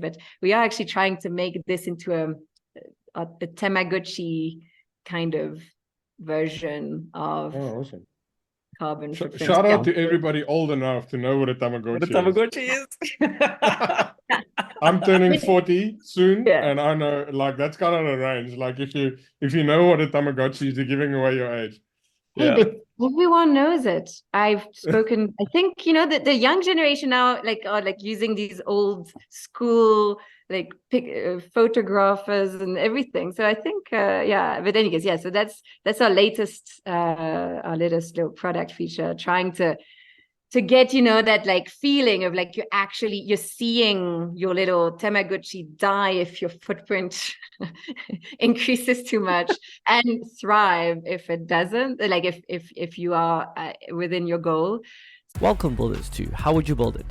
but we are actually trying to make this into a Tamagotchi kind of version of awesome. carbon footprint. Shout out to everybody old enough to know what a Tamagotchi is. I'm turning 40 soon, Yeah. and I know, like, that's kind of the range. Like, if you know what a Tamagotchi is, you're giving away your age. Hey, but everyone knows it. I've spoken, I think, that the young generation now are using these old school photographers and everything. So I think but anyways, yeah, so that's our latest little product feature, trying to get that feeling of you're seeing your little Tamagotchi die if your footprint increases too much, and thrive if it doesn't, if you are within your goal. Welcome, builders, to How Would You Build It,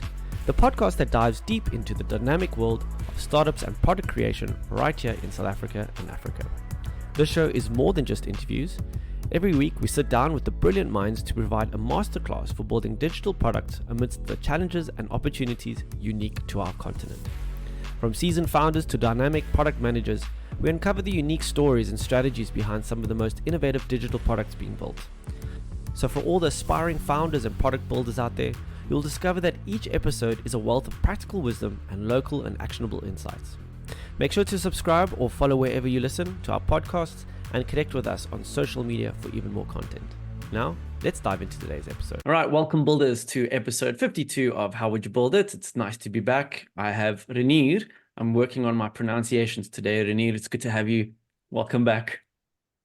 the podcast that dives deep into the dynamic world of startups and product creation right here in South Africa and Africa. This show is more than just interviews. Every week, we sit down with the brilliant minds to provide a masterclass for building digital products amidst the challenges and opportunities unique to our continent. From seasoned founders to dynamic product managers, we uncover the unique stories and strategies behind some of the most innovative digital products being built. So for all the aspiring founders and product builders out there, you'll discover that each episode is a wealth of practical wisdom and local and actionable insights. Make sure to subscribe or follow wherever you listen to our podcasts, and connect with us on social media for even more content. Now, let's dive into today's episode. All right, welcome, builders, to episode 52 of How Would You Build It? It's nice to be back. I have Renier. I'm working on my pronunciations today. Renier, it's good to have you. Welcome back.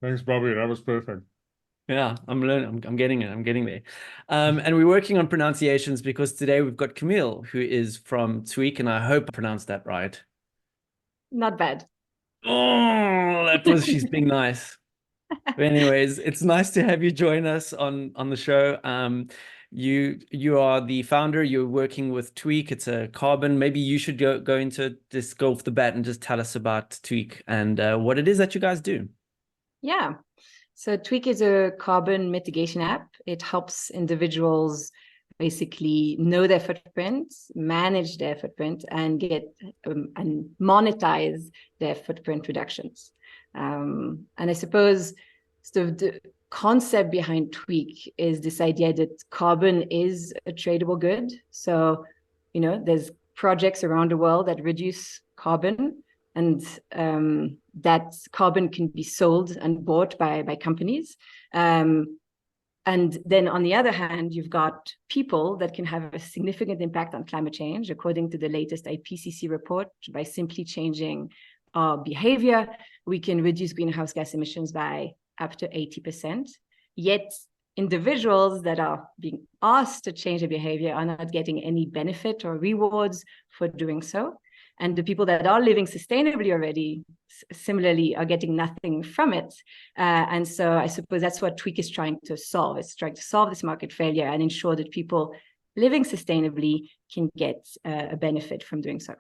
Thanks, Bobby. That was perfect. Yeah, I'm learning. I'm getting it. I'm getting there. And we're working on pronunciations because today we've got Camille, who is from Tweak, and I hope I pronounced that right. Not bad. Oh, she's being nice. But anyways, it's nice to have you join us on the show. You are the founder. You're working with Tweak. It's a carbon. Maybe you should go into this, go off the bat and just tell us about Tweak and what it is that you guys do. Yeah. So Tweak is a carbon mitigation app. It helps individuals basically know their footprint, manage their footprint, and get and monetize their footprint reductions. And I suppose sort of the concept behind Tweak is this idea that carbon is a tradable good. So, there's projects around the world that reduce carbon, and that carbon can be sold and bought by companies. And then on the other hand, you've got people that can have a significant impact on climate change, according to the latest IPCC report. By simply changing our behavior, we can reduce greenhouse gas emissions by up to 80%. Yet individuals that are being asked to change their behavior are not getting any benefit or rewards for doing so. And the people that are living sustainably already, similarly, are getting nothing from it. And so I suppose that's what Tweak is trying to solve. It's trying to solve this market failure and ensure that people living sustainably can get a benefit from doing so.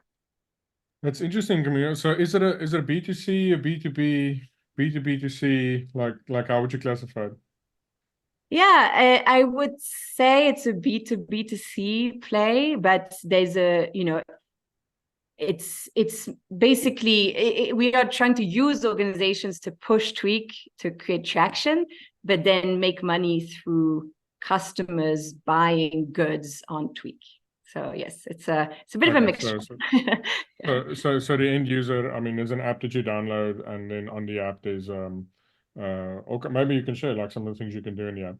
That's interesting, Camille. So is it a B2C, a B2B, B2B2C? Like how would you classify it? Yeah, I would say it's a B2B2C play, but there's it's basically, we are trying to use organizations to push Tweak to create traction, but then make money through customers buying goods on Tweak. So yes, it's a bit of a mixture. So the end user, I mean, there's an app that you download, and then on the app there's okay, maybe you can share like some of the things you can do in the app.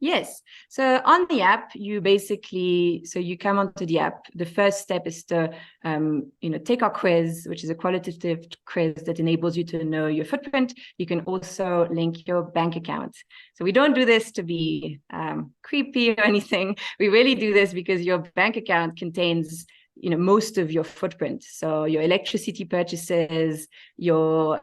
Yes. So on the app, you come onto the app. The first step is to, take our quiz, which is a qualitative quiz that enables you to know your footprint. You can also link your bank account. So we don't do this to be creepy or anything. We really do this because your bank account contains most of your footprint. So your electricity purchases, your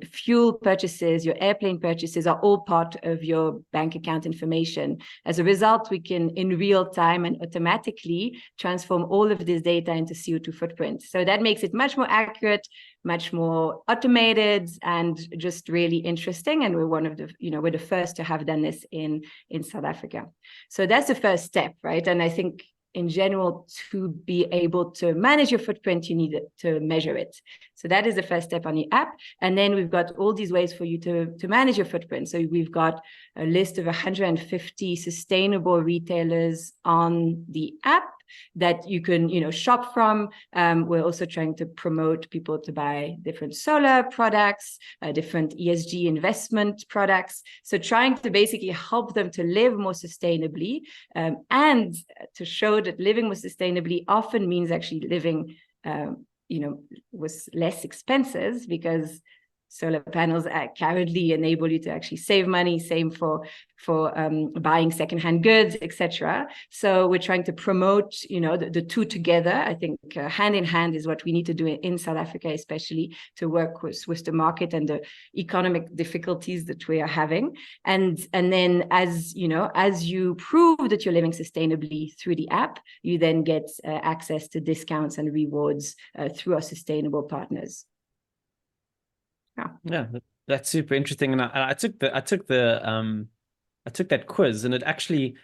fuel purchases, your airplane purchases are all part of your bank account information. As a result, we can in real time and automatically transform all of this data into CO2 footprint. So that makes it much more accurate, much more automated, and just really interesting. And we're one of the, we're the first to have done this in South Africa. So that's the first step, right? And I think in general, to be able to manage your footprint, you need to measure it. So that is the first step on the app. And then we've got all these ways for you to manage your footprint. So we've got a list of 150 sustainable retailers on the app that you can, shop from. We're also trying to promote people to buy different solar products, different ESG investment products. So trying to basically help them to live more sustainably, and to show that living more sustainably often means actually living, with less expenses, because solar panels currently enable you to actually save money, same for buying secondhand goods, etc. So we're trying to promote, the two together. I think hand in hand is what we need to do in South Africa, especially to work with the market and the economic difficulties that we are having. And then as you prove that you're living sustainably through the app, you then get access to discounts and rewards through our sustainable partners. Yeah, that's super interesting. And I took that quiz, and it actually,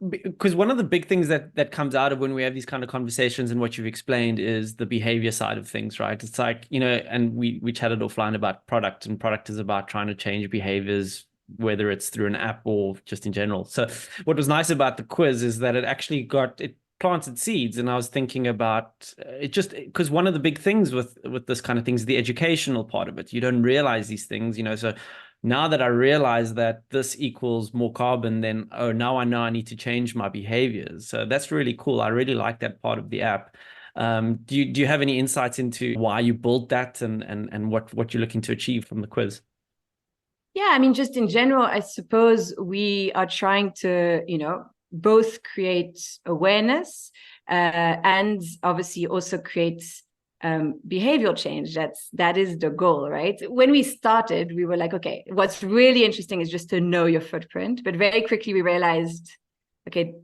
because one of the big things that comes out of when we have these kind of conversations and what you've explained is the behavior side of things, right? It's like, and we chatted offline about product, and product is about trying to change behaviors, whether it's through an app or just in general. So what was nice about the quiz is that it planted seeds. And I was thinking about it, just because one of the big things with this kind of things is the educational part of it. You don't realize these things, so now that I realize that this equals more carbon, then now I know I need to change my behaviors. So that's really cool. I really like that part of the app. Do you have any insights into why you built that and what you're looking to achieve from the quiz? Yeah, I mean, just in general, I suppose we are trying to, both create awareness and obviously also create behavioral change. That is the goal, right? When we started, we were like, okay, what's really interesting is just to know your footprint. But very quickly we realized, okay,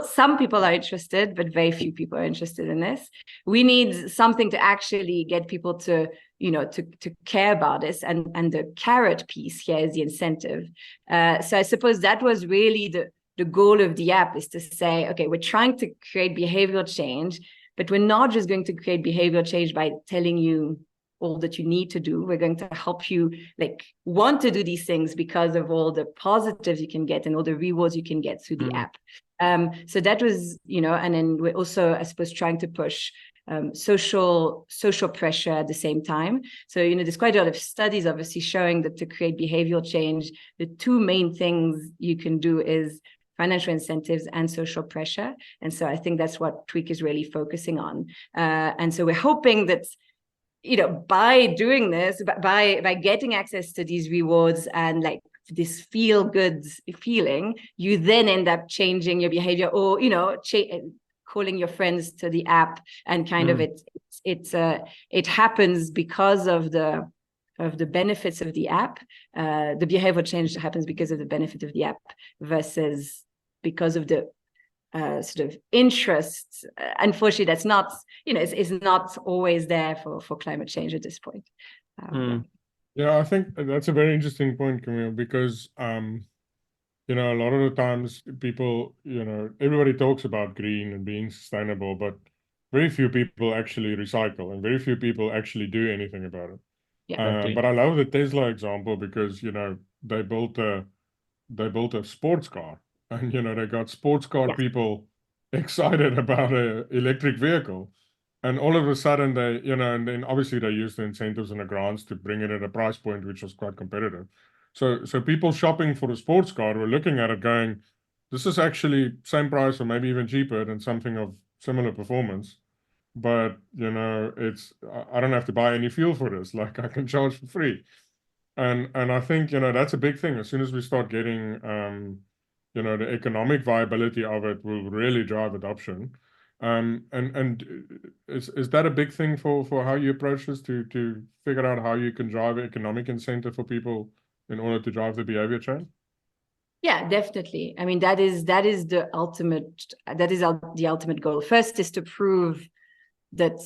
some people are interested, but very few people are interested in this. We need something to actually get people to care about this, and the carrot piece here is the incentive. So I suppose that was really the goal of the app, is to say, okay, we're trying to create behavioral change, but we're not just going to create behavioral change by telling you all that you need to do. We're going to help you want to do these things because of all the positives you can get and all the rewards you can get through the app. So that was, and then we're also, I suppose, trying to push social pressure at the same time. So, there's quite a lot of studies obviously showing that to create behavioral change, the two main things you can do is financial incentives and social pressure. And so I think that's what Tweak is really focusing on. And so we're hoping that, by doing this, by getting access to these rewards and this feel good feeling, you then end up changing your behavior, or, calling your friends to the app, and kind of it happens because of the benefits of the app. The behavioral change happens because of the benefit of the app versus because of the sort of interest. Unfortunately, that's not, is not always there for climate change at this point. Yeah, I think that's a very interesting point, Camille, because a lot of the times people, everybody talks about green and being sustainable, but very few people actually recycle, and very few people actually do anything about it. Yeah, but I love the Tesla example because, they built a sports car, and, they got sports car people excited about a electric vehicle. And all of a sudden they, and then obviously they used the incentives and the grants to bring it at a price point which was quite competitive. So people shopping for a sports car were looking at it going, this is actually same price or maybe even cheaper than something of similar performance. But, I don't have to buy any fuel for this. I can charge for free. And I think, that's a big thing. As soon as we start getting, the economic viability of it will really drive adoption. And is that a big thing for how you approach this, to figure out how you can drive economic incentive for people in order to drive the behavior change? Yeah, definitely. I mean, that is the ultimate goal. First is to prove that,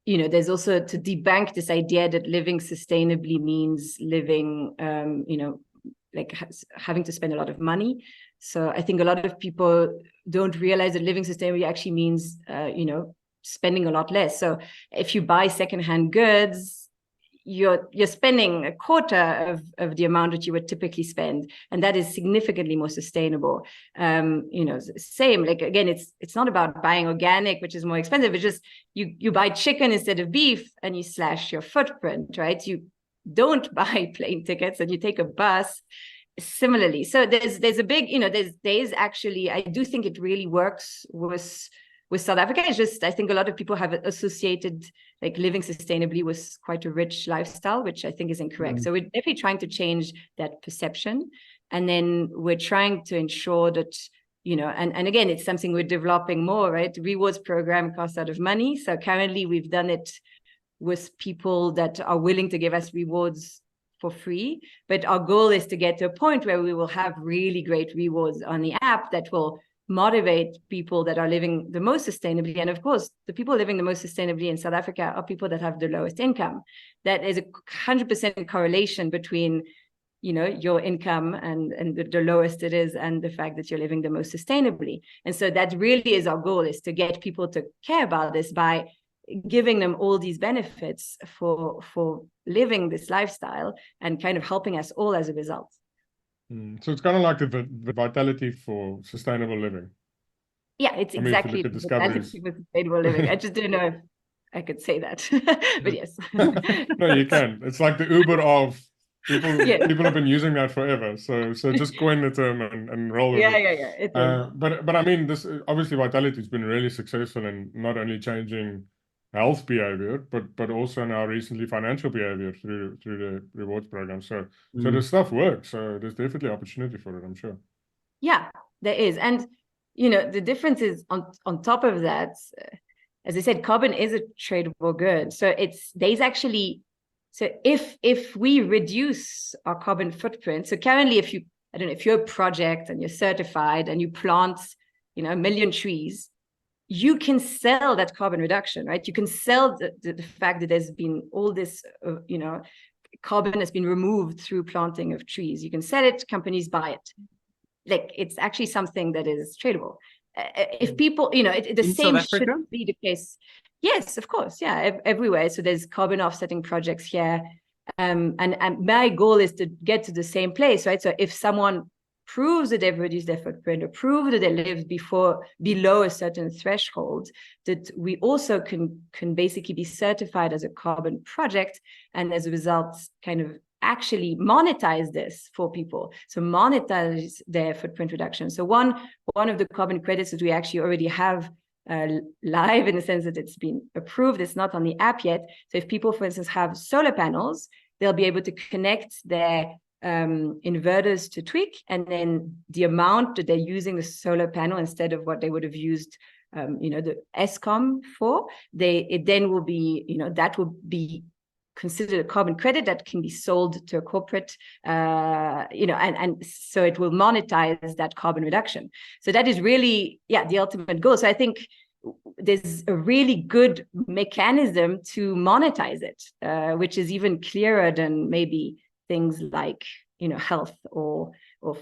there's also to debunk this idea that living sustainably means living, having to spend a lot of money. So I think a lot of people don't realize that living sustainably actually means, spending a lot less. So if you buy secondhand goods, you're spending a quarter of the amount that you would typically spend, and that is significantly more sustainable. Same, like, again, it's not about buying organic, which is more expensive. It's just you buy chicken instead of beef, and you slash your footprint, right? You don't buy plane tickets and you take a bus. Similarly, so there's a big, there's actually, I do think it really works with South Africa. It's just, I think a lot of people have associated like living sustainably with quite a rich lifestyle, which I think is incorrect. So we're definitely trying to change that perception. And then we're trying to ensure that, and again, it's something we're developing more, right? The rewards program costs a lot of money. So currently we've done it with people that are willing to give us rewards for free. But our goal is to get to a point where we will have really great rewards on the app that will motivate people that are living the most sustainably. And of course, the people living the most sustainably in South Africa are people that have the lowest income. That is 100% correlation between, your income and the lowest it is, and the fact that you're living the most sustainably. And so that really is our goal, is to get people to care about this by giving them all these benefits for living this lifestyle, and kind of helping us all as a result. So it's kind of like the vitality for sustainable living. Yeah, it's exactly the discoveries. For sustainable living. I just didn't know if I could say that, but yes. No, you can. It's like the Uber of people. Yeah. People have been using that forever. So just coin the term and roll with it. Yeah. But I mean, this obviously vitality has been really successful in not only changing health behavior, but also now recently financial behavior through the rewards program. So the stuff works. So there's definitely opportunity for it, I'm sure. Yeah, there is. And the difference is on top of that, as I said, carbon is a tradable good. So if we reduce our carbon footprint, so currently if you're a project and you're certified and you plant, 1 million trees, you can sell that carbon reduction, right? You can sell the fact that there's been all this, carbon has been removed through planting of trees. You can sell it, companies buy it. Like, it's actually something that is tradable. If people, the same should be the case. Yes, of course. Yeah, everywhere. So there's carbon offsetting projects here. And my goal is to get to the same place, right? So if someone proves that they've reduced their footprint, or prove that they lived below a certain threshold, that we also can basically be certified as a carbon project, and as a result kind of actually monetize this for people. So monetize their footprint reduction. So one of the carbon credits that we actually already have live, in the sense that it's been approved, it's not on the app yet. So if people, for instance, have solar panels, they'll be able to connect their inverters to Tweak, and then the amount that they're using the solar panel instead of what they would have used the ESCOM for, it then will be, that will be considered a carbon credit that can be sold to a corporate, and so it will monetize that carbon reduction. So that is really, the ultimate goal. So I think there's a really good mechanism to monetize it, which is even clearer than maybe things like health or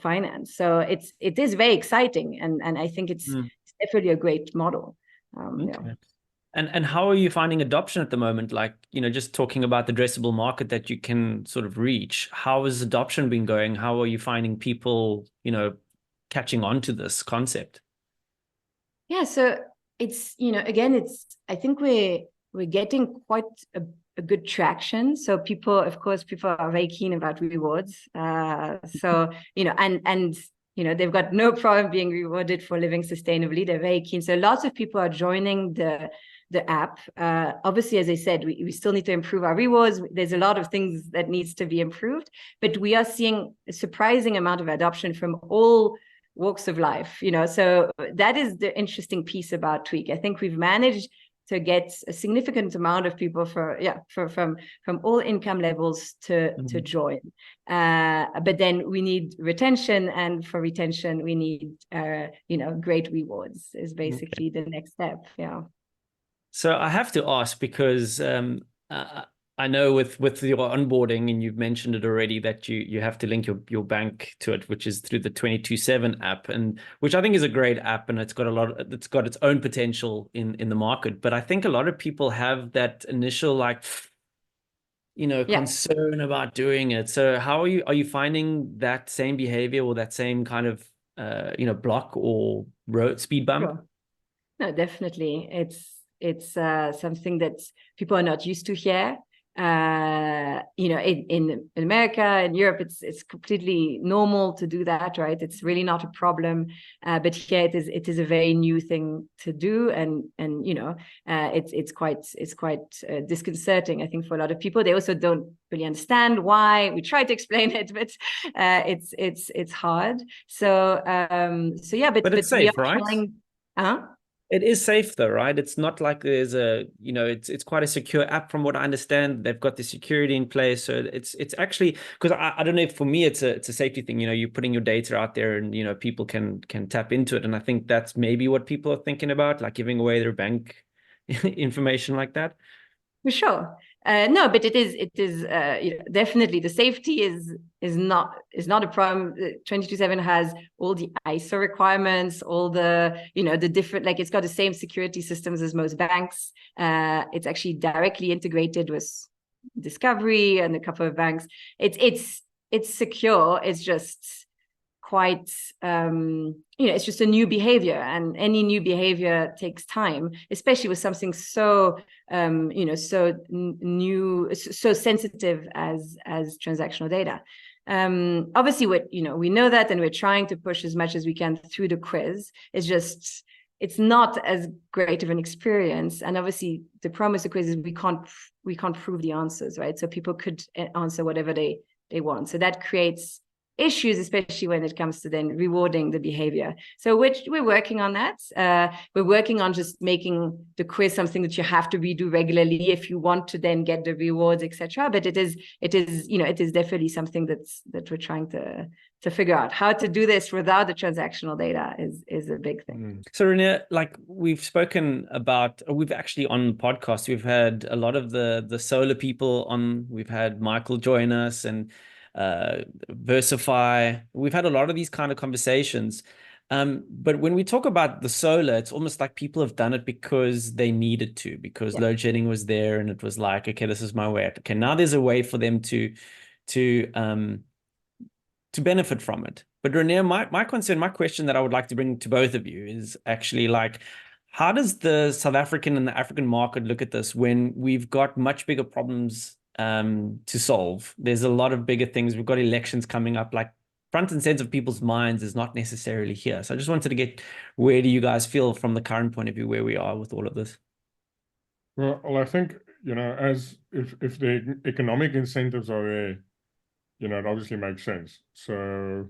finance. So it is very exciting, and I think it's definitely a great model. Okay. And how are you finding adoption at the moment? Like, just talking about the addressable market that you can sort of reach, how has adoption been going? How are you finding people catching on to this concept? Yeah, so it's again, I think we're getting quite a good traction. So people are very keen about rewards. So, they've got no problem being rewarded for living sustainably. They're very keen. So lots of people are joining the app. Obviously, as I said, we still need to improve our rewards. There's a lot of things that needs to be improved, but we are seeing a surprising amount of adoption from all walks of life. So that is the interesting piece about Tweak. I think we've managed to get a significant amount of people from all income levels to join. But then we need retention, and for retention we need great rewards is basically the next step. Yeah. So I have to ask, because I know with your onboarding, and you've mentioned it already, that you have to link your bank to it, which is through the 22/7 app, and which I think is a great app, and it's got its own potential in the market. But I think a lot of people have that initial, like, concern about doing it. So how are you finding that same behavior or that same kind of block or road speed bump? Sure. No, definitely. It's something that people are not used to here. In America, in Europe, it's completely normal to do that, right? It's really not a problem. But here it is a very new thing to do, and it's quite disconcerting, I think, for a lot of people. They also don't really understand why. We try to explain it, but it's hard. So yeah, but it's safe, we are right? trying. It is safe though, right? It's not like there's it's quite a secure app from what I understand. They've got the security in place. So it's actually, because I don't know if for me it's a safety thing, you're putting your data out there and, people can tap into it. And I think that's maybe what people are thinking about, like giving away their bank information like that. For sure. No, but it is definitely the safety is not a problem. 22/7 has all the ISO requirements, all the the different, like, it's got the same security systems as most banks. It's actually directly integrated with Discovery and a couple of banks. It's secure. It's just quite it's just a new behavior, and any new behavior takes time, especially with something so so new, so sensitive as transactional data. Obviously, we know that, and we're trying to push as much as we can through the quiz. It's not as great of an experience, and obviously the promise of quiz is we can't prove the answers, right? So people could answer whatever they want, so that creates issues, especially when it comes to then rewarding the behavior. So we're working on that. We're working on just making the quiz something that you have to redo regularly if you want to then get the rewards, etc. But it is definitely something that we're trying to figure out. How to do this without the transactional data is a big thing. So Renee, like we've spoken about, we've actually on podcast, we've had a lot of the solar people on. We've had Michael join us, and Versify. We've had a lot of these kind of conversations. But when we talk about the solar, it's almost like people have done it because they needed to, because load shedding was there, and it was like, okay, this is my way. Okay, now there's a way for them to benefit from it. But Renee, my concern, my question that I would like to bring to both of you is actually, like, how does the South African and the African market look at this when we've got much bigger problems to solve? There's a lot of bigger things. We've got elections coming up, like front and center of people's minds is not necessarily here. So I just wanted to get, where do you guys feel from the current point of view where we are with all of this? Well, I think, as if the economic incentives are there, it obviously makes sense. So,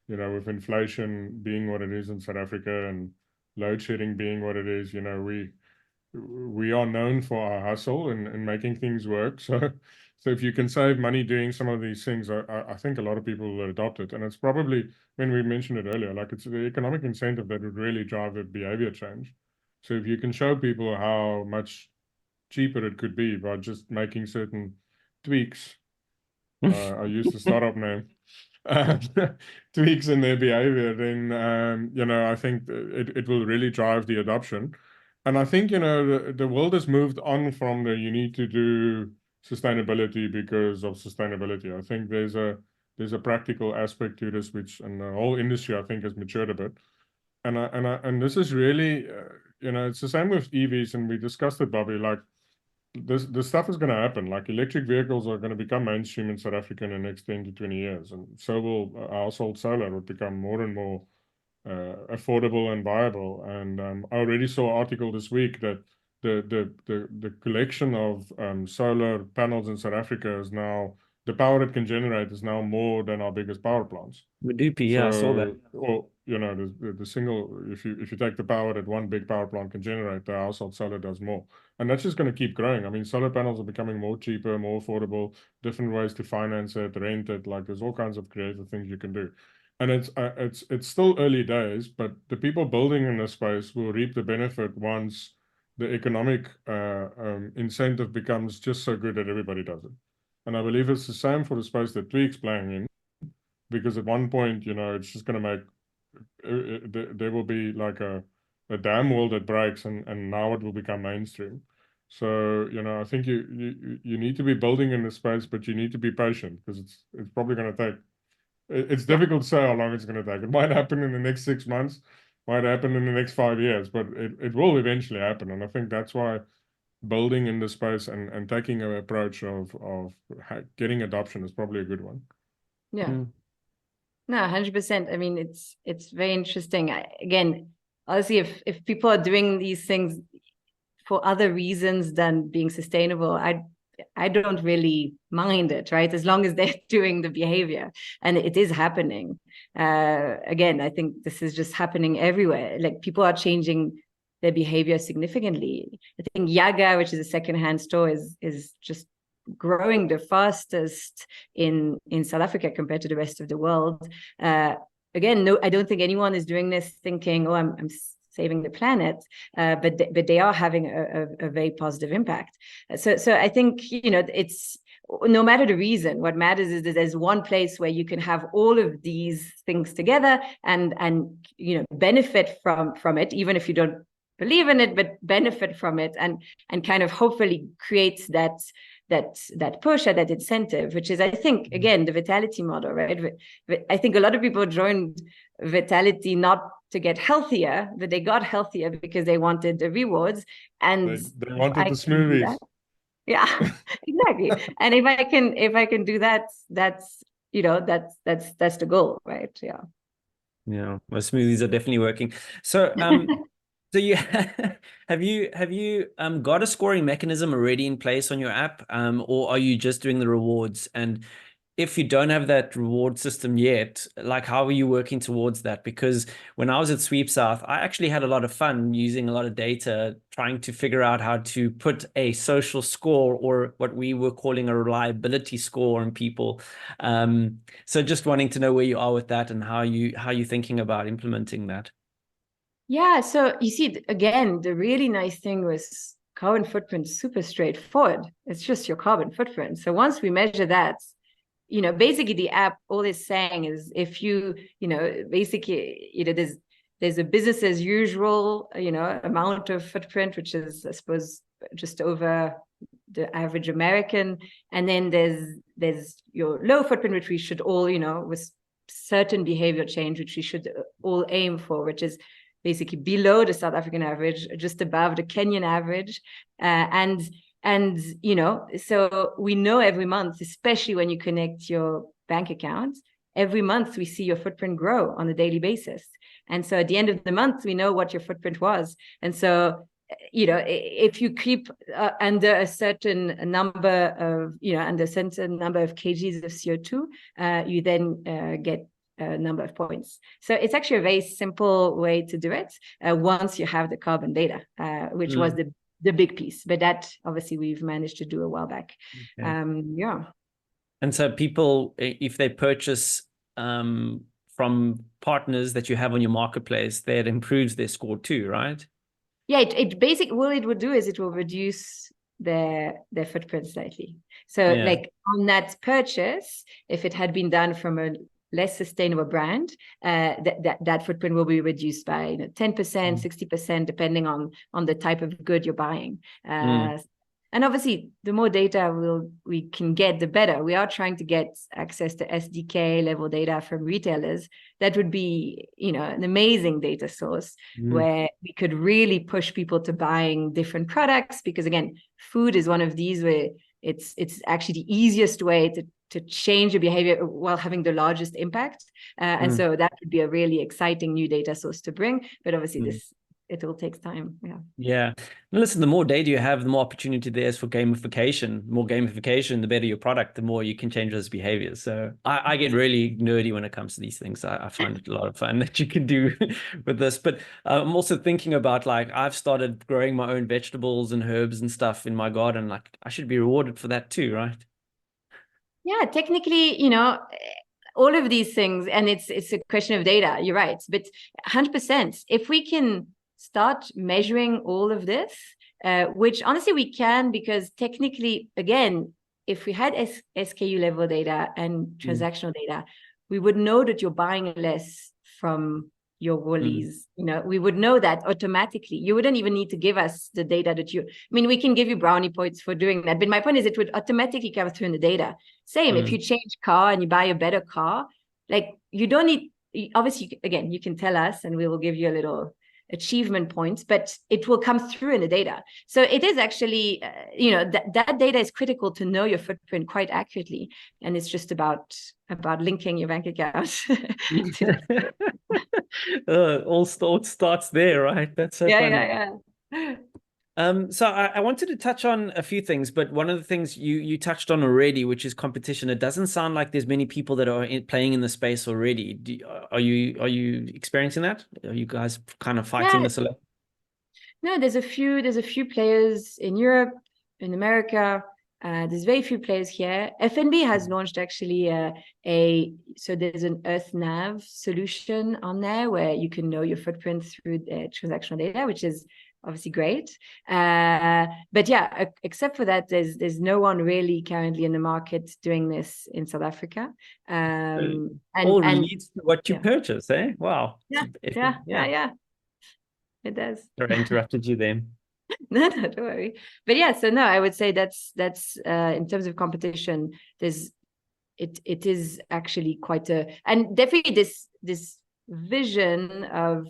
with inflation being what it is in South Africa and load shedding being what it is, we are known for our hustle and making things work. So if you can save money doing some of these things, I think a lot of people will adopt it. And it's probably, when we mentioned it earlier, like, it's the economic incentive that would really drive a behavior change. So if you can show people how much cheaper it could be by just making certain tweaks, I use the startup name, tweaks in their behavior, then I think it will really drive the adoption. And I think the world has moved on from the you need to do sustainability because of sustainability. I think there's a practical aspect to this, which, and the whole industry, I think, has matured a bit. And this is really it's the same with EVs, and we discussed it, Bobby. Like, this stuff is going to happen. Like, electric vehicles are going to become mainstream in South Africa in the next 10 to 20 years, and so will household solar will become more and more affordable and viable. And I already saw an article this week that the collection of solar panels in South Africa is now, the power it can generate is now more than our biggest power plants. Medupi, yeah, I saw that. Well, the single, if you take the power that one big power plant can generate, the household solar does more. And that's just going to keep growing. I mean, solar panels are becoming more cheaper, more affordable, different ways to finance it, rent it. Like, there's all kinds of creative things you can do. And it's still early days, but the people building in this space will reap the benefit once the economic incentive becomes just so good that everybody does it. And I believe it's the same for the space that Tweak's playing in, because at one point, you know, it's just going to make, there will be like a dam wall that breaks, and now it will become mainstream. So, you know, I think you need to be building in this space, but you need to be patient, because it's probably going to take, it's difficult to say how long it's going to take. It might happen in the next 6 months, might happen in the next 5 years, but it will eventually happen. And I think that's why building in the space and taking an approach of getting adoption is probably a good one. Yeah. No, 100%. I mean, it's very interesting. Again, honestly, if people are doing these things for other reasons than being sustainable, I don't really mind it, right? As long as they're doing the behavior, and it is happening. Again, I think this is just happening everywhere. Like, people are changing their behavior significantly. I think Yaga, which is a secondhand store, is just growing the fastest in South Africa compared to the rest of the world. Again, no, I don't think anyone is doing this thinking, oh, I'm saving the planet, but they are having a very positive impact. So I think, you know, it's, no matter the reason, what matters is that there's one place where you can have all of these things together and you know, benefit from it, even if you don't believe in it, but benefit from it, and kind of hopefully creates that push or that incentive, which is, I think, again, the Vitality model, right? I think a lot of people joined Vitality not to get healthier, but they got healthier because they wanted the rewards, and they wanted the smoothies. Yeah, exactly. And if I can do that, that's, you know, that's the goal, right? Yeah. Yeah, well, smoothies are definitely working. So so you have you got a scoring mechanism already in place on your app, or are you just doing the rewards? And if you don't have that reward system yet, like, how are you working towards that? Because when I was at Sweep South, I actually had a lot of fun using a lot of data, trying to figure out how to put a social score, or what we were calling a reliability score, on people. So just wanting to know where you are with that, and how you're thinking about implementing that. Yeah, so you see, again, the really nice thing was carbon footprint, super straightforward. It's just your carbon footprint. So once we measure that, you know, basically the app, all it's saying is, if you know, basically, you know, there's a business as usual, you know, amount of footprint, which is, I suppose, just over the average American. And then there's your low footprint, which we should all, you know, with certain behavior change, which we should all aim for, which is basically below the South African average, just above the Kenyan average. And, you know, so we know every month, especially when you connect your bank account, every month we see your footprint grow on a daily basis. And so at the end of the month, we know what your footprint was. And so, you know, if you keep under a certain number of, you know, under a certain number of kgs of CO2, you then get a number of points. So it's actually a very simple way to do it once you have the carbon data, which was the big piece. But that, obviously, we've managed to do a while back. Okay. Yeah. And so people, if they purchase from partners that you have on your marketplace, that improves their score too, right? Yeah, it basically, what it would do is it will reduce their footprint slightly. So like on that purchase, if it had been done from a less sustainable brand, that footprint will be reduced by, you know, 10%, 60%, depending on the type of good you're buying. And obviously, the more data we can get, the better. We are trying to get access to SDK level data from retailers. That would be, you know, an amazing data source where we could really push people to buying different products. Because again, food is one of these where it's actually the easiest way to change your behavior while having the largest impact. And so that would be a really exciting new data source to bring. But obviously it all takes time. Yeah. And listen, the more data you have, the more opportunity there is for gamification. More gamification, the better your product, the more you can change those behaviors. So I get really nerdy when it comes to these things. I find it a lot of fun that you can do with this. But I'm also thinking about, like, I've started growing my own vegetables and herbs and stuff in my garden. Like, I should be rewarded for that too, right? Yeah, technically, you know, all of these things, and it's a question of data. You're right, but 100%. If we can start measuring all of this, which honestly we can, because technically, again, if we had SKU level data and transactional data, we would know that you're buying less from your Woolies. We would know that automatically. You wouldn't even need to give us the data that I mean, we can give you brownie points for doing that, but my point is it would automatically come through in the data. Same, if you change car and you buy a better car, like you don't need, obviously, again, you can tell us and we will give you a little achievement points, but it will come through in the data. So it is actually, that data is critical to know your footprint quite accurately. And it's just about linking your bank account. All starts there, right? That's so funny. Yeah. So I wanted to touch on a few things, but one of the things you touched on already, which is competition. It doesn't sound like there's many people that are playing in the space already. Are you experiencing that? Are you guys kind of fighting this a lot? No, there's a few players in Europe, in America. There's very few players here. FNB has launched actually so there's an Earth Nav solution on there where you can know your footprint through transactional data, which is obviously great. But yeah, except for that, there's no one really currently in the market doing this in South Africa. And leads to what you purchase, eh? Wow. Yeah. It does. Sorry, I interrupted you then. No, don't worry. But yeah, so no, I would say that's in terms of competition, it is actually quite and definitely this vision of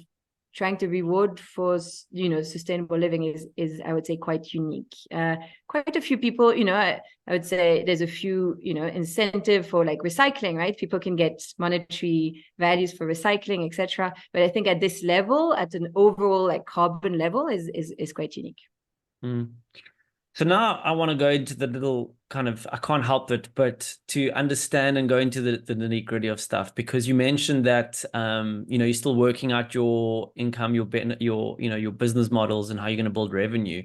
trying to reward for sustainable living is I would say quite unique. Quite a few people, I would say there's a few incentive for like recycling, right? People can get monetary values for recycling, etc. But I think at this level, at an overall like carbon level, is quite unique. So now I want to go into the little kind of, I can't help it, but to understand and go into the nitty-gritty of stuff, because you mentioned that, you're still working out your income, your business models and how you're going to build revenue.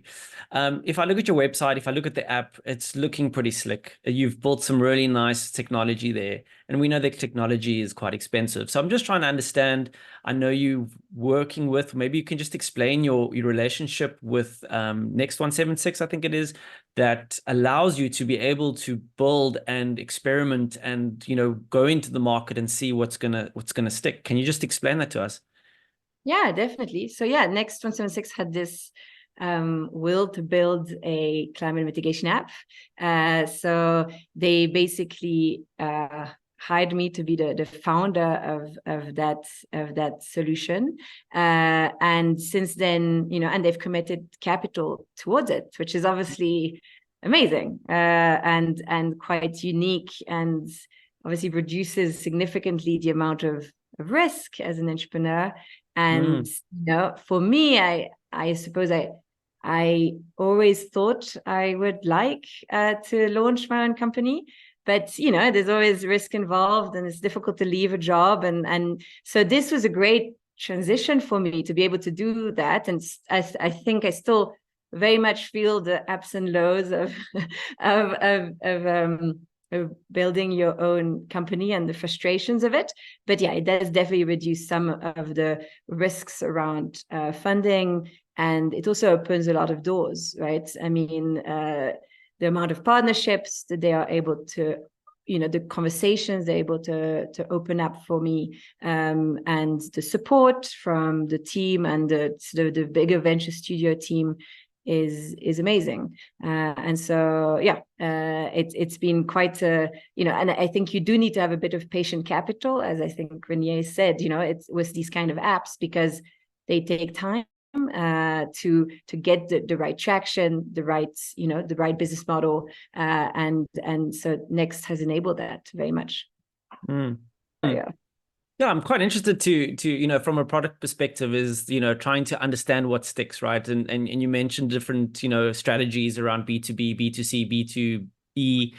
If I look at your website, if I look at the app, it's looking pretty slick. You've built some really nice technology there. And we know that technology is quite expensive. So I'm just trying to understand, I know you working with, maybe you can just explain your relationship with Next 176, I think it is, that allows you to be able to build and experiment and go into the market and see what's gonna stick. Can you just explain that to us? Yeah, definitely. So yeah, Next 176 had this will to build a climate mitigation app. So they basically hired me to be the founder of that solution. And since then, and they've committed capital towards it, which is obviously amazing and quite unique, and obviously reduces significantly the amount of risk as an entrepreneur. And for me, I suppose I always thought I would like to launch my own company, but there's always risk involved, and it's difficult to leave a job, and so this was a great transition for me to be able to do that. And I think I still very much feel the ups and lows of building your own company and the frustrations of it. But yeah, it does definitely reduce some of the risks around funding, and it also opens a lot of doors, right? I mean, the amount of partnerships that they are able to, the conversations they're able to open up for me, and the support from the team and the bigger venture studio team is amazing. And so it's been quite and I think you do need to have a bit of patient capital, as I think Renier said. It's with these kind of apps, because they take time to get the right traction, the right business model, and so Next has enabled that very much. Yeah, I'm quite interested to from a product perspective, is trying to understand what sticks, right? And you mentioned different strategies around B2B, B2C, B2E.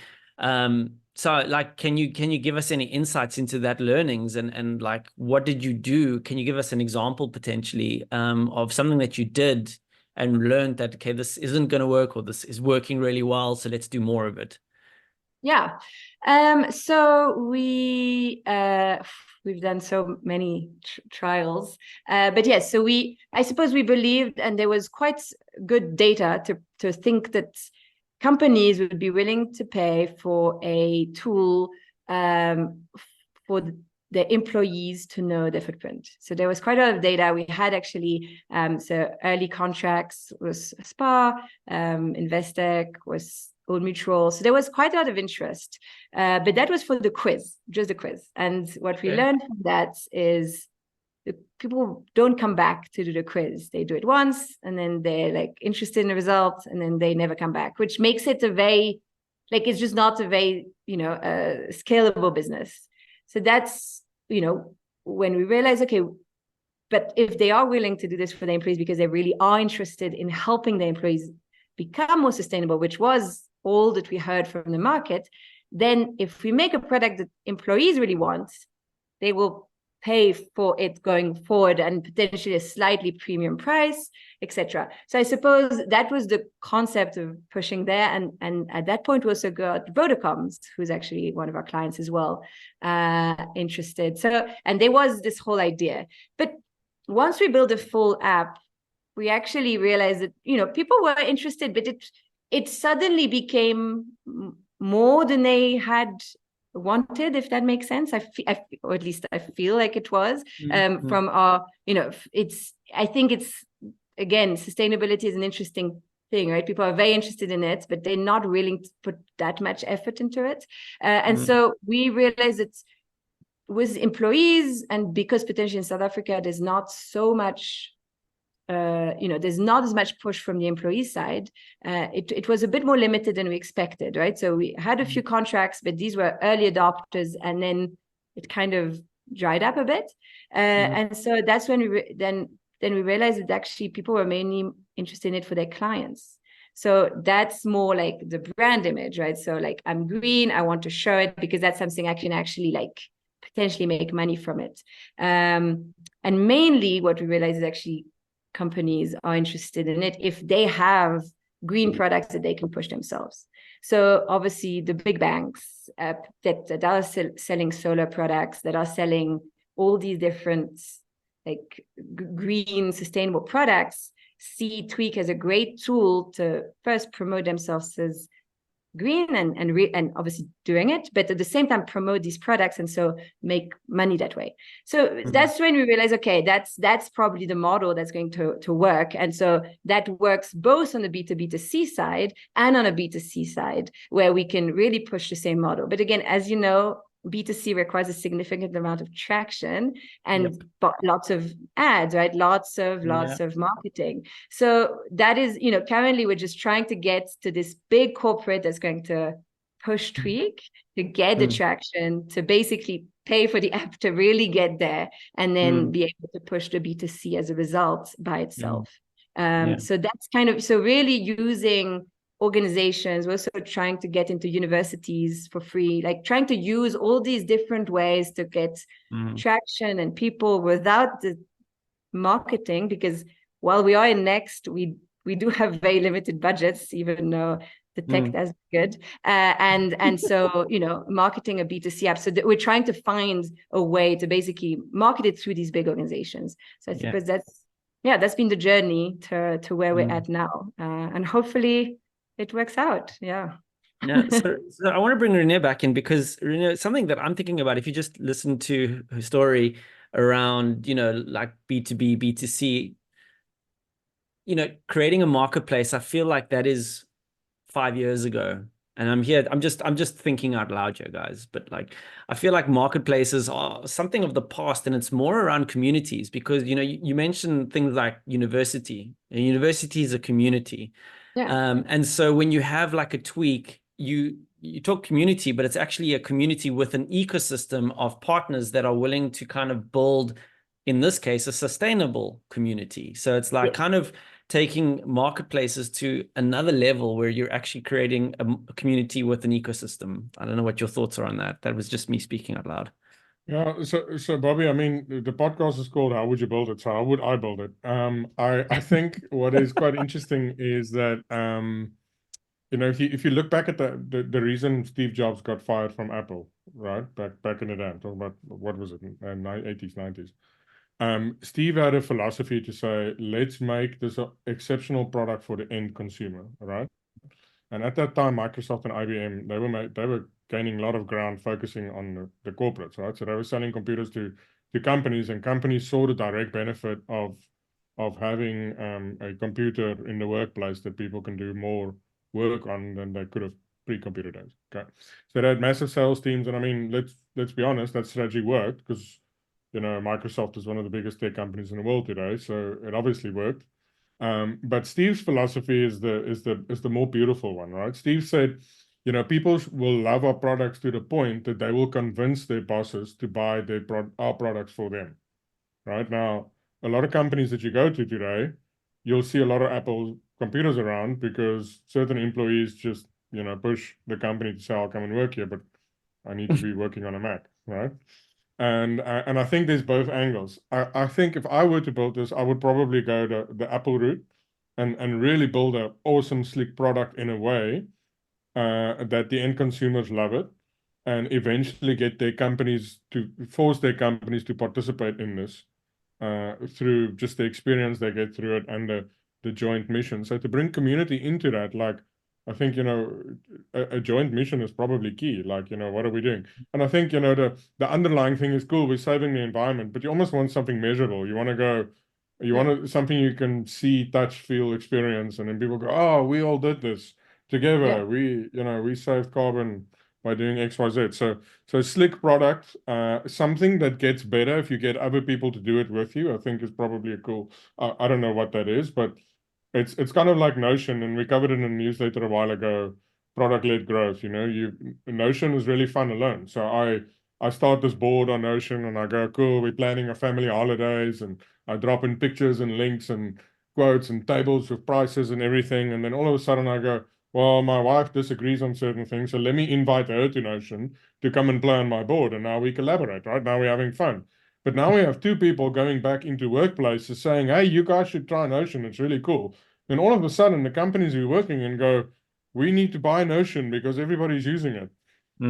So like, can you give us any insights into that learnings, and like, what did you do? Can you give us an example potentially of something that you did and learned that, okay, this isn't going to work, or this is working really well, so let's do more of it? Yeah. So we've done so many trials, but yes, so I suppose we believed, and there was quite good data to think that companies would be willing to pay for a tool for the employees to know their footprint. So there was quite a lot of data. We had actually, so early contracts was Spa, Investec was Old Mutual. So there was quite a lot of interest, but that was for the quiz, just the quiz. And what we learned from that is the people don't come back to do the quiz. They do it once and then they're like interested in the results and then they never come back, which makes it a very, like, it's just not a very, scalable business. So that's, when we realize, okay, but if they are willing to do this for the employees because they really are interested in helping the employees become more sustainable, which was all that we heard from the market, then if we make a product that employees really want, they will pay for it going forward and potentially a slightly premium price, etc. So I suppose that was the concept of pushing there. And at that point, we also got Vodacoms, who's actually one of our clients as well, interested. So, and there was this whole idea. But once we built a full app, we actually realized that, people were interested, but it suddenly became more than they had wanted, if that makes sense. Or at least I feel like it was from our, I think it's, again, sustainability is an interesting thing, right? People are very interested in it, but they're not willing to put that much effort into it. And so we realized that with employees, and because potentially in South Africa, there's not so much there's not as much push from the employee side. It was a bit more limited than we expected, right? So we had a few contracts, but these were early adopters, and then it kind of dried up a bit. And so that's when we then we realized that actually people were mainly interested in it for their clients. So that's more like the brand image, right? So like, I'm green, I want to show it because that's something I can actually like potentially make money from it. And mainly what we realized is actually companies are interested in it if they have green products that they can push themselves. So obviously the big banks that are selling solar products, that are selling all these different like green sustainable products, see Tweak as a great tool to first promote themselves as green and obviously doing it, but at the same time promote these products and so make money that way. So that's when we realize, okay, that's probably the model that's going to work. And so that works both on the B2B2C side and on a B2C side, where we can really push the same model. But again, as you know, B2C requires a significant amount of traction and lots of ads, right? Lots of marketing. So that is, currently we're just trying to get to this big corporate that's going to push Tweak to get the traction, to basically pay for the app to really get there, and then be able to push the B2C as a result by itself. So that's kind of, so really using organizations, we're also trying to get into universities for free, like trying to use all these different ways to get traction and people without the marketing, because while we are in Next, we do have very limited budgets, even though the tech is good. And so, marketing a B2C app. So we're trying to find a way to basically market it through these big organizations. So I suppose that's been the journey to where we're at now. And hopefully it works out. Yeah. So I want to bring Renee back in, because Renee, something that I'm thinking about, if you just listen to her story around, like B2B, B2C, creating a marketplace, I feel like that is 5 years ago. And I'm just thinking out loud here, guys. But like, I feel like marketplaces are something of the past, and it's more around communities, because, you mentioned things like university. A university is a community. And so when you have like a Tweak, you talk community, but it's actually a community with an ecosystem of partners that are willing to kind of build, in this case, a sustainable community. So it's like kind of taking marketplaces to another level where you're actually creating a community with an ecosystem. I don't know what your thoughts are on that. That was just me speaking out loud. Yeah, so Bobby, I mean, the podcast is called "How Would You Build It?" So how would I build it? I think what is quite interesting is that if you look back at the reason Steve Jobs got fired from Apple, right, back in the day, I'm talking about, what was it, in 80s, 90s. Steve had a philosophy to say, let's make this an exceptional product for the end consumer, right? And at that time, Microsoft and IBM, they were gaining a lot of ground focusing on the corporates, right? So they were selling computers to companies, and companies saw the direct benefit of having a computer in the workplace that people can do more work on than they could have pre-computer days. Okay, so they had massive sales teams, and I mean, let's be honest, that strategy worked because Microsoft is one of the biggest tech companies in the world today, so it obviously worked. But Steve's philosophy is the more beautiful one, right? Steve said, people will love our products to the point that they will convince their bosses to buy our products for them. Right now, a lot of companies that you go to today, you'll see a lot of Apple computers around because certain employees just push the company to say, I'll come and work here, but I need to be working on a Mac, right? And I think there's both angles. I think if I were to build this, I would probably go the Apple route and really build an awesome, slick product in a way that the end consumers love it, and eventually force their companies to participate in this through just the experience they get through it and the joint mission. So to bring community into that, like, I think, a joint mission is probably key. Like, what are we doing? And I think, the underlying thing is cool. We're saving the environment, but you almost want something measurable. You want something you can see, touch, feel, experience, and then people go, oh, we all did this together. Yeah. We saved carbon by doing X, Y, Z. So slick product, something that gets better if you get other people to do it with you, I think is probably a cool, I don't know what that is, but it's kind of like Notion, and we covered it in a newsletter a while ago, product-led growth. Notion was really fun to learn. So I start this board on Notion and I go, cool, we're planning a family holidays, and I drop in pictures and links and quotes and tables with prices and everything. And then all of a sudden I go, well, my wife disagrees on certain things, so let me invite her to Notion to come and play on my board. And now we collaborate, right? Now we're having fun. But now we have two people going back into workplaces saying, hey, you guys should try Notion. It's really cool. And all of a sudden, the companies we're working in go, we need to buy Notion because everybody's using it.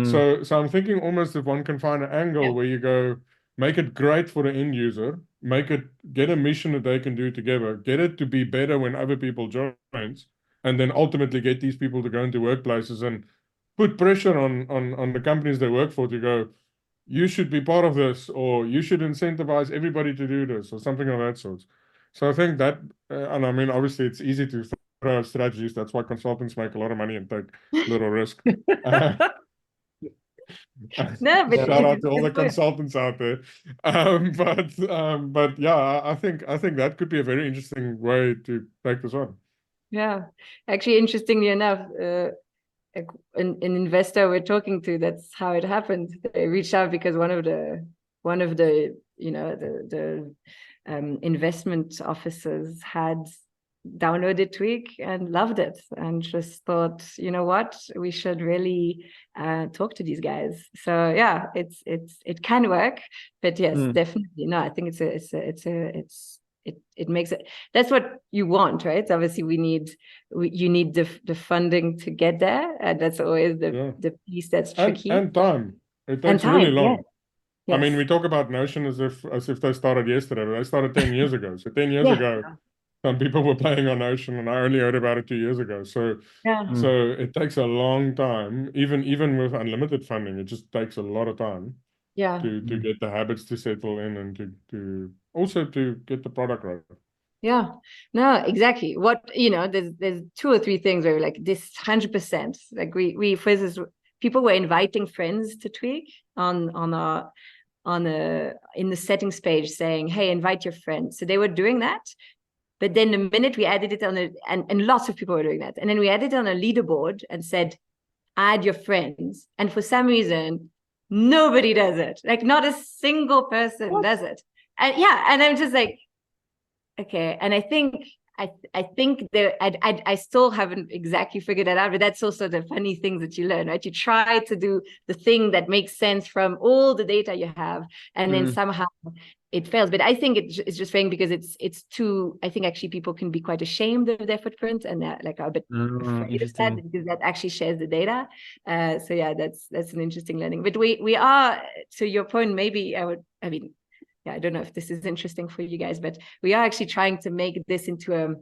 So I'm thinking almost if one can find an angle where you go, make it great for the end user, get a mission that they can do together, get it to be better when other people join, and then ultimately get these people to go into workplaces and put pressure on the companies they work for to go, you should be part of this, or you should incentivize everybody to do this, or something of that sort. So I think that, and I mean, obviously it's easy to throw out strategies. That's why consultants make a lot of money and take little risk. No, but shout out to all the consultants out there. But yeah, I think that could be a very interesting way to take this on. Yeah, actually, interestingly enough, an investor we're talking to, that's how it happened. They reached out because one of the investment officers had downloaded Tweak and loved it, and just thought, you know what, we should really talk to these guys. So yeah, it can work, but yes, definitely no. I think it makes it. That's what you want, right? Obviously, you need the funding to get there, and that's always the piece that's tricky. And time. It takes really long. Yeah. Yes. I mean, we talk about Notion as if they started yesterday, but they started 10 years ago. So 10 years ago, some people were playing on Notion, and I only heard about it 2 years ago. So so it takes a long time, even with unlimited funding, it just takes a lot of time. To get the habits to settle in, and to also to get the product right. Yeah, no, exactly. What, there's 2 or 3 things where we're like, this 100%, like we for instance, people were inviting friends to Tweak in the settings page saying, hey, invite your friends. So they were doing that. But then the minute we added it and lots of people were doing that. And then we added it on a leaderboard and said, add your friends. And for some reason, nobody does it. Like, not a single person does it. And and I'm just like, okay. And I think I still haven't exactly figured that out, but that's also the funny things that you learn, right? You try to do the thing that makes sense from all the data you have, and then somehow it fails. But I think it's just failing because it's too, I think actually people can be quite ashamed of their footprint, and they're like a bit afraid of that, because that actually shares the data. So yeah, that's an interesting learning. But we are, to your point, maybe yeah, I don't know if this is interesting for you guys, but we are actually trying to make this into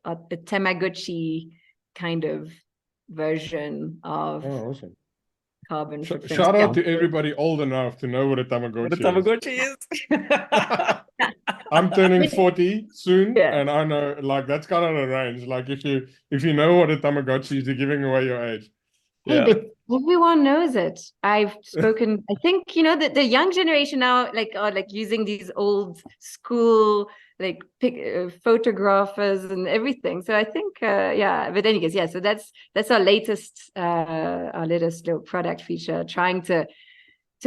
a Tamagotchi kind of version of Oh, awesome. carbon footprint. Shout out Yeah. to everybody old enough to know what a What a Tamagotchi is. Tamagotchi is. I'm turning 40 soon, Yeah. and I know, like, that's kind of the range. Like, if you know what a Tamagotchi is, you're giving away your age. Hey, Yeah. but everyone knows it. I've spoken, I think, you know, that the young generation now like are like using these old school like photographers and everything. So I think yeah, but anyways, yeah, so that's our latest little product feature, trying to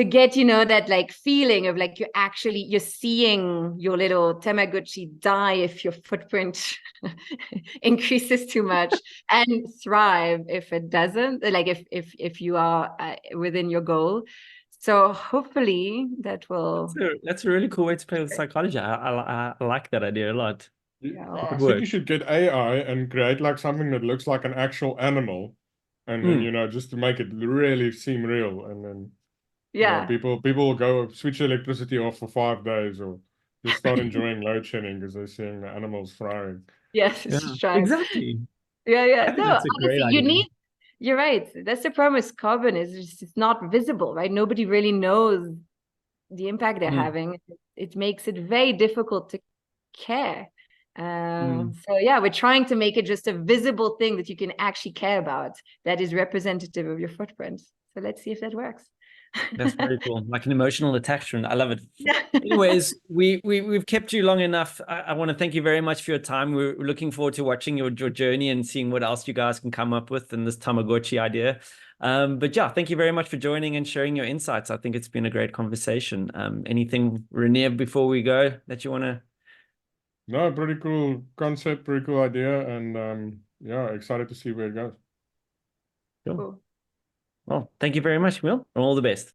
get, you know, that like feeling of like you're seeing your little Tamagotchi die if your footprint increases too much, and thrive if it doesn't, like if you are within your goal. So hopefully that will That's a really cool way to play with psychology. I like that idea a lot. Yeah. I Good think work. you should get AI and create like something that looks like an actual animal, and Mm. you know, just to make it really seem real, and then you know, yeah people will go switch electricity off for 5 days, or just start enjoying load shedding because they're seeing the animals frying. yes, Yeah, it's just trying. exactly. Yeah I think no, that's a great honestly, idea. you're right, that's the problem with carbon, is it's not visible, right? Nobody really knows the impact they're having. It makes it very difficult to care. So yeah, we're trying to make it just a visible thing that you can actually care about, that is representative of your footprint. So let's see if that works. That's very cool. Like an emotional attachment. I love it. Yeah. Anyways, we've kept you long enough. I want to thank you very much for your time. We're looking forward to watching your journey and seeing what else you guys can come up with in this Tamagotchi idea. But yeah, thank you very much for joining and sharing your insights. I think it's been a great conversation. Anything, Renier, before we go that you want to? No, pretty cool concept, pretty cool idea, and yeah, excited to see where it goes. Cool. Cool. Well, thank you very much, Will. All the best.